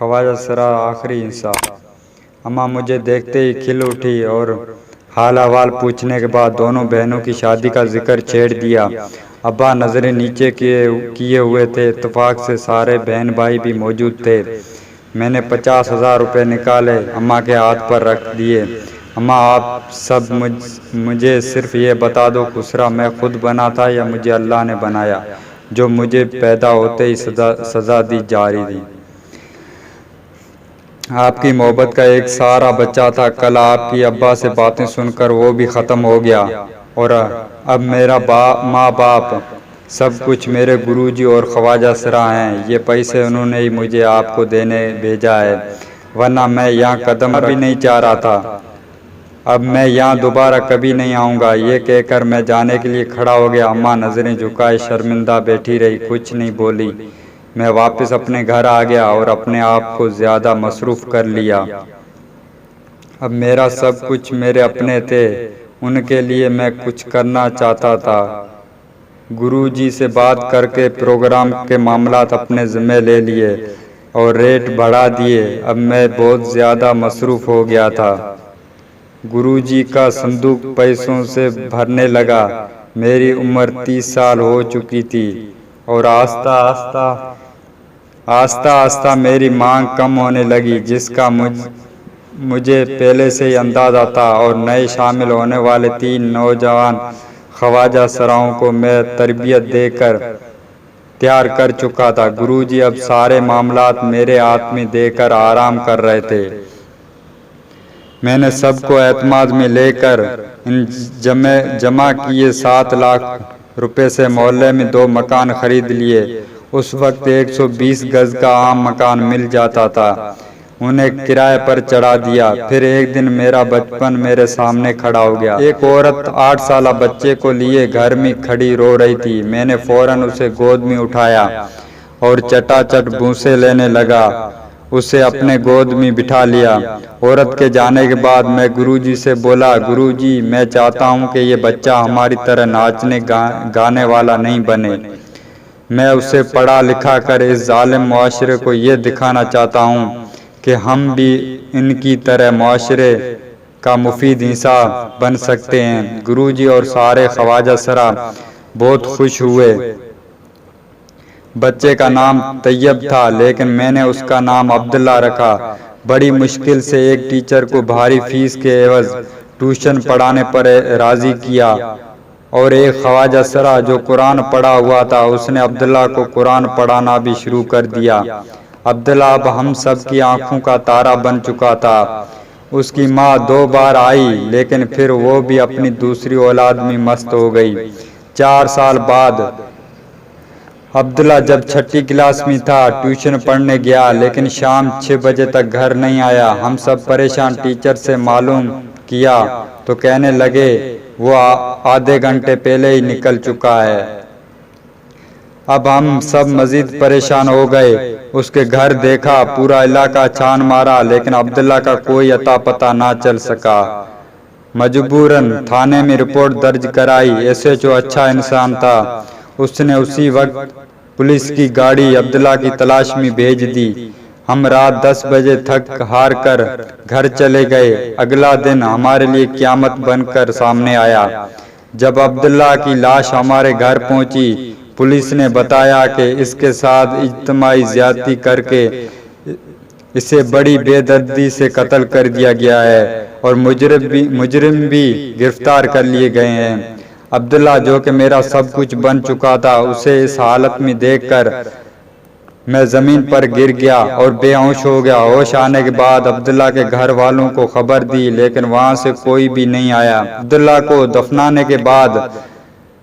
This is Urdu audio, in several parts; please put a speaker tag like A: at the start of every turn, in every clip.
A: خواجہ سرا آخری انصاف۔ اماں مجھے دیکھتے ہی کھل اٹھی اور حال احوال پوچھنے کے بعد دونوں بہنوں کی شادی کا ذکر چھیڑ دیا۔ ابا نظریں نیچے کیے ہوئے تھے، اتفاق سے سارے بہن بھائی بھی موجود تھے۔ میں نے 50,000 روپے نکالے، اماں کے ہاتھ پر رکھ دیے۔ اماں آپ سب مجھے صرف یہ بتا دو خسرا میں خود بنا تھا یا مجھے اللہ نے بنایا جو مجھے پیدا ہوتے ہی سزا دی جا رہی تھی؟ آپ کی محبت کا ایک سارا بچہ تھا، کل آپ کی ابا سے باتیں سن کر وہ بھی ختم ہو گیا، اور اب میرا ماں باپ سب کچھ میرے گروجی اور خواجہ سرا ہیں۔ یہ پیسے انہوں نے ہی مجھے آپ کو دینے بھیجا ہے، ورنہ میں یہاں قدم بھی نہیں چاہ رہا تھا۔ اب میں یہاں دوبارہ کبھی نہیں آؤں گا۔ یہ کہہ کر میں جانے کے لیے کھڑا ہو گیا۔ اماں نظریں جھکائے شرمندہ بیٹھی رہی، کچھ نہیں بولی۔ میں واپس اپنے گھر آ گیا اور اپنے آپ کو زیادہ مصروف کر لیا۔ اب میرا سب کچھ میرے اپنے تھے، ان کے لیے میں کچھ کرنا چاہتا تھا۔ گرو جی سے بات کر کے پروگرام کے معاملات اپنے ذمہ لے لیے اور ریٹ بڑھا دیے۔ اب میں بہت زیادہ مصروف ہو گیا تھا۔ گرو جی کا صندوق پیسوں سے بھرنے لگا۔ میری عمر 30 سال ہو چکی تھی اور آہستہ آہستہ میری مانگ کم ہونے لگی، جس کا مجھے پہلے سے ہی اندازہ تھا، اور نئے شامل ہونے والے 3 نوجوان خواجہ سراؤں کو میں تربیت دے کر تیار کر چکا تھا۔ گرو جی اب سارے معاملات میرے ہاتھ میں دے کر آرام کر رہے تھے۔ میں نے سب کو اعتماد میں لے کر ان جمع کیے 7 لاکھ روپے سے محلے میں 2 مکان خرید لیے۔ اس وقت 120 گز کا عام مکان مل جاتا تھا، انہیں کرائے پر چڑھا دیا۔ پھر ایک دن میرا بچپن میرے سامنے کھڑا ہو گیا۔ ایک عورت 8 سالہ بچے کو لیے گھر میں کھڑی رو رہی تھی۔ میں نے فوراً اسے گود میں اٹھایا اور چٹا چٹ بوسے لینے لگا، اسے اپنے گود میں بٹھا لیا۔ عورت کے جانے کے بعد میں گرو جی سے بولا، گرو جی میں چاہتا ہوں کہ یہ بچہ ہماری طرح ناچنے گانے والا نہیں بنے۔ میں اسے پڑھا لکھا کر اس ظالم معاشرے کو یہ دکھانا چاہتا ہوں کہ ہم بھی ان کی طرح معاشرے کا مفید حصہ بن سکتے ہیں۔ گرو جی اور سارے خواجہ سرا بہت خوش ہوئے۔ بچے کا نام طیب تھا، لیکن میں نے اس کا نام عبداللہ رکھا۔ بڑی مشکل سے ایک ٹیچر کو بھاری فیس کے عوض ٹیوشن پڑھانے پر راضی کیا، اور ایک خواجہ سرا جو قرآن پڑھا ہوا تھا، اس نے عبداللہ کو قرآن پڑھانا بھی شروع کر دیا۔ عبداللہ اب ہم سب کی آنکھوں کا تارا بن چکا تھا۔ اس کی ماں 2 بار آئی، لیکن پھر وہ بھی اپنی دوسری اولاد میں مست ہو گئی۔ 4 سال بعد عبداللہ جب 6ٹھی کلاس میں تھا، ٹیوشن پڑھنے گیا، لیکن شام 6 بجے تک گھر نہیں آیا۔ ہم سب پریشان، ٹیچر سے معلوم کیا تو کہنے لگے وہ آدھے گھنٹے پہلے ہی نکل چکا ہے۔ اب ہم سب مزید پریشان ہو گئے۔ اس کے گھر دیکھا، پورا علاقہ چھان مارا، لیکن عبداللہ کا کوئی اتا پتہ نہ چل سکا۔ مجبوراً تھانے میں رپورٹ درج کرائی۔ SHO اچھا انسان تھا، اس نے اسی وقت پولیس کی گاڑی عبداللہ کی تلاش میں بھیج دی۔ ہم رات 10 بجے تھک ہار کر گھر چلے گئے۔ اگلا دن ہمارے لیے قیامت بن کر سامنے آیا۔ جب عبداللہ کی لاش ہمارے گھر پہنچی، پولیس نے بتایا کہ اس کے ساتھ اجتماعی زیادتی کر کے اسے بڑی بے دردی سے قتل کر دیا گیا ہے، اور مجرم بھی گرفتار کر لیے گئے ہیں۔ عبداللہ جو کہ میرا سب کچھ بن چکا تھا، اسے اس حالت میں دیکھ کر میں زمین پر گر گیا اور بے ہوش ہو گیا۔ ہوش آنے کے بعد عبداللہ کے گھر والوں کو خبر دی، لیکن وہاں سے کوئی بھی نہیں آیا۔ عبداللہ کو دفنانے کے بعد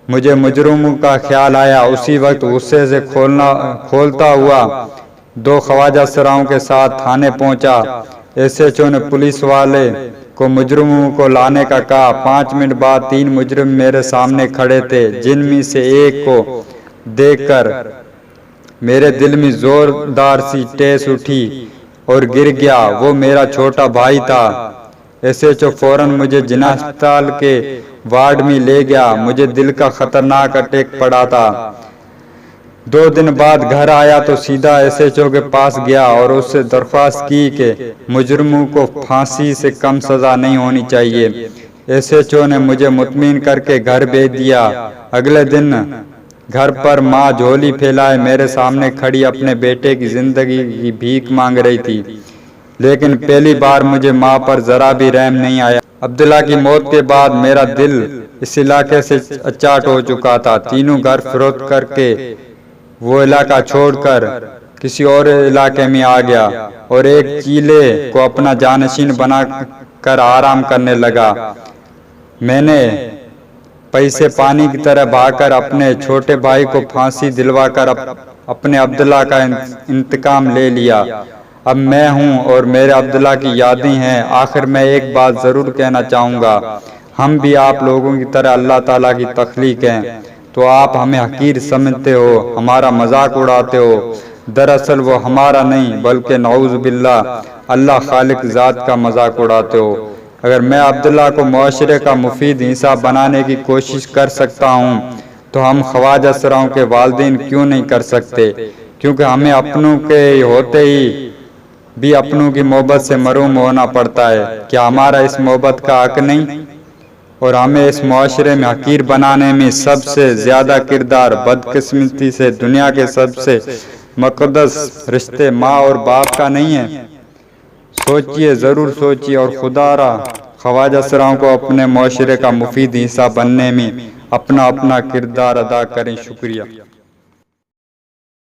A: مجھے مجرموں کا خیال آیا۔ اسی وقت غصے سے کھولتا ہوا 2 خواجہ سراؤں کے ساتھ تھانے پہنچا۔ SHO نے پولیس والے کو مجرموں کو لانے کا کہا۔ 5 منٹ بعد 3 مجرم میرے سامنے کھڑے تھے، جن میں سے ایک کو دیکھ کر میرے دل میں زوردار سی ٹھیس اٹھی اور گر گیا۔ وہ میرا چھوٹا بھائی تھا۔ SHO فوراً مجھے جناح ہسپتال کے وارڈ میں لے گیا۔ مجھے دل کا خطرناک اٹیک پڑا تھا۔ 2 دن بعد گھر آیا تو سیدھا ایس ایچ او کے پاس گیا اور اس سے درخواست کی کہ مجرموں کو پھانسی سے کم سزا نہیں ہونی چاہیے۔ ایس ایچ او نے مجھے مطمئن کر کے گھر بھیج دیا۔ اگلے دن گھر پر ماں جھولی پھیلائے میرے سامنے کھڑی اپنے بیٹے کی زندگی کی بھیک مانگ رہی تھی، لیکن پہلی بار مجھے ماں پر ذرا بھی رحم نہیں آیا۔ عبداللہ کی موت کے بعد میرا دل اس علاقے سے اچاٹ ہو چکا تھا۔ تینوں گھر فروخت کر کے وہ علاقہ چھوڑ کر کسی اور علاقے میں آ گیا اور ایک چیلے کو اپنا جانشین بنا کر آرام کرنے لگا۔ میں نے پیسے پانی کی طرح بہا کر اپنے چھوٹے بھائی کو پھانسی دلوا کر اپنے عبداللہ کا انتقام لے لیا۔ اب میں ہوں اور میرے عبداللہ کی یادیں ہیں۔ آخر میں ایک بات ضرور کہنا چاہوں گا، ہم بھی آپ لوگوں کی طرح اللہ تعالیٰ کی تخلیق ہیں، تو آپ ہمیں حقیر سمجھتے ہو، ہمارا مذاق اڑاتے ہو۔ دراصل وہ ہمارا نہیں بلکہ نعوذ باللہ اللہ خالق ذات کا مذاق اڑاتے ہو۔ اگر میں عبداللہ کو معاشرے کا مفید حصہ بنانے کی کوشش کر سکتا ہوں تو ہم خواجہ اسراؤں کے والدین کیوں نہیں کر سکتے؟ کیونکہ ہمیں اپنوں کے ہوتے ہی بھی اپنوں کی محبت سے محروم ہونا پڑتا ہے۔ کیا ہمارا اس محبت کا حق نہیں؟ اور ہمیں اس معاشرے میں حقیر بنانے میں سب سے زیادہ کردار بدقسمتی سے دنیا کے سب سے مقدس رشتے ماں اور باپ کا نہیں ہے؟ سوچئے، ضرور سوچئے اور خدا را خواجہ اسراؤں کو اپنے معاشرے کا مفید حصہ بننے میں اپنا کردار ادا کریں۔ شکریہ۔